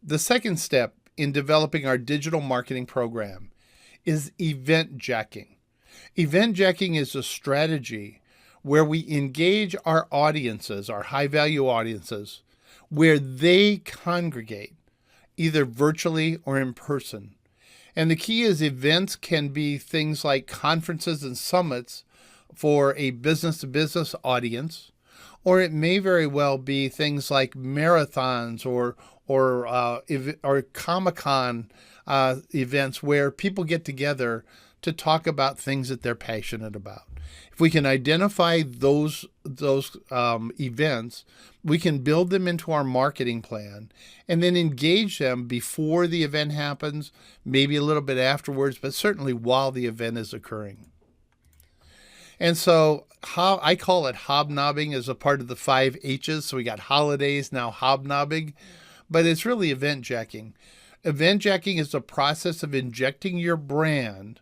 The second step in developing our digital marketing program is event jacking. Event jacking is a strategy where we engage our audiences, our high value audiences, where they congregate, either virtually or in person. And the key is events can be things like conferences and summits for a business to business audience, or it may very well be things like marathons or Comic-Con events where people get together to talk about things that they're passionate about. If we can identify those events, we can build them into our marketing plan and then engage them before the event happens, maybe a little bit afterwards, but certainly while the event is occurring. And so how I call it hobnobbing as a part of the 5 H's. So we got holidays, now hobnobbing, but it's really event jacking. Event jacking is the process of injecting your brand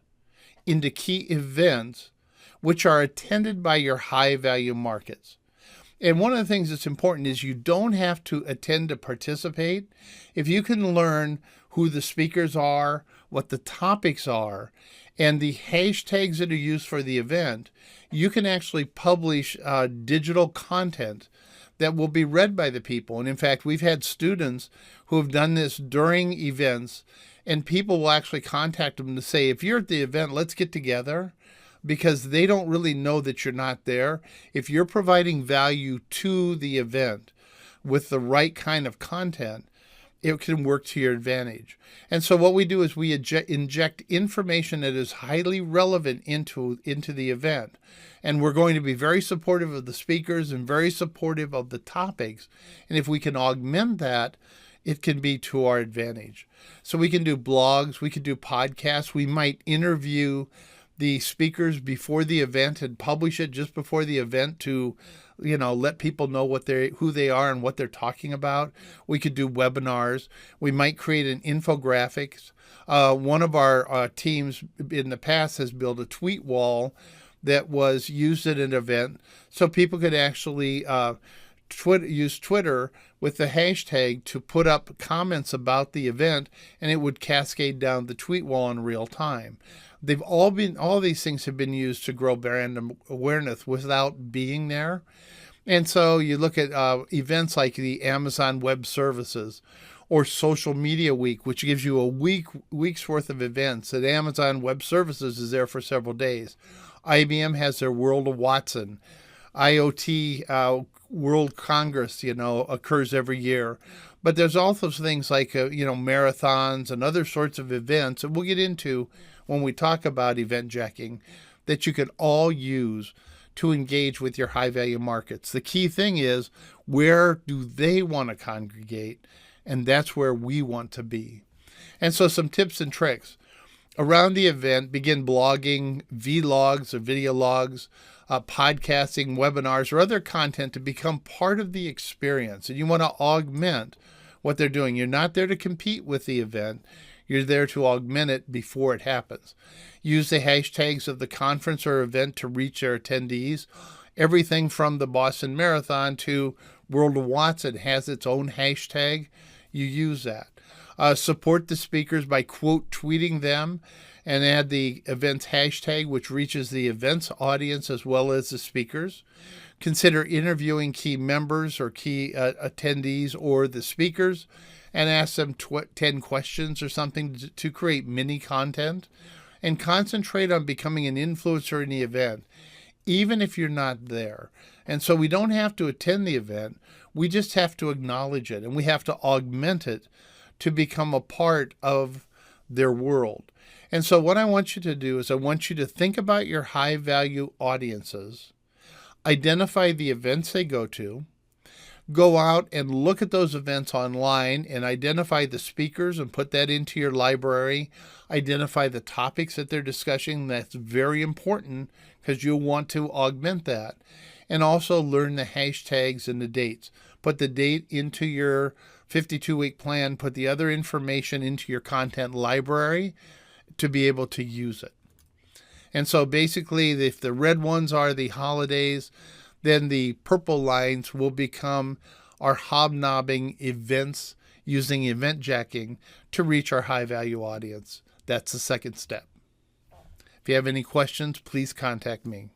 into key events which are attended by your high value markets. And one of the things that's important is you don't have to attend to participate. If you can learn who the speakers are, what the topics are, and the hashtags that are used for the event, you can actually publish digital content that will be read by the people. And in fact, we've had students who have done this during events, and people will actually contact them to say, if you're at the event, let's get together, because they don't really know that you're not there. If you're providing value to the event with the right kind of content, it can work to your advantage. And so what we do is we inject information that is highly relevant into the event. And we're going to be very supportive of the speakers and very supportive of the topics. And if we can augment that, it can be to our advantage. So we can do blogs, we could do podcasts, we might interview the speakers before the event and publish it just before the event to let people know who they are and what they're talking about. We could do webinars. We might create an infographics. One of our teams in the past has built a tweet wall that was used at an event, so people could actually use Twitter with the hashtag to put up comments about the event, and it would cascade down the tweet wall in real time. All these things have been used to grow brand awareness without being there. And so you look at events like the Amazon Web Services or Social Media Week, which gives you a week's worth of events. At Amazon Web Services is there for several days. IBM has their World of Watson. IoT World Congress, occurs every year. But there's also things like, marathons and other sorts of events that we'll get into when we talk about event jacking that you can all use to engage with your high value markets. The key thing is, where do they want to congregate? And that's where we want to be. And so some tips and tricks. Around the event, begin blogging, vlogs or video logs, podcasting, webinars, or other content to become part of the experience. And you want to augment what they're doing. You're not there to compete with the event. You're there to augment it before it happens. Use the hashtags of the conference or event to reach their attendees. Everything from the Boston Marathon to World of Watson has its own hashtag. You use that. Support the speakers by quote tweeting them and add the event's hashtag, which reaches the event's audience as well as the speakers. Consider interviewing key members or key attendees or the speakers and ask them 10 questions or something to create mini content, and concentrate on becoming an influencer in the event, even if you're not there. And so we don't have to attend the event. We just have to acknowledge it, and we have to augment it to become a part of their world. And so what I want you to do is I want you to think about your high value audiences, identify the events they go out and look at those events online and identify the speakers and put that into your library. Identify the topics that they're discussing. That's very important because you'll want to augment that. And also learn the hashtags and the dates. Put the date into your 52-week plan. Put the other information into your content library to be able to use it. And so basically, if the red ones are the holidays, then the purple lines will become are hobnobbing events using Eventjacking to reach our high-value audience. That's the second step. If you have any questions, please contact me.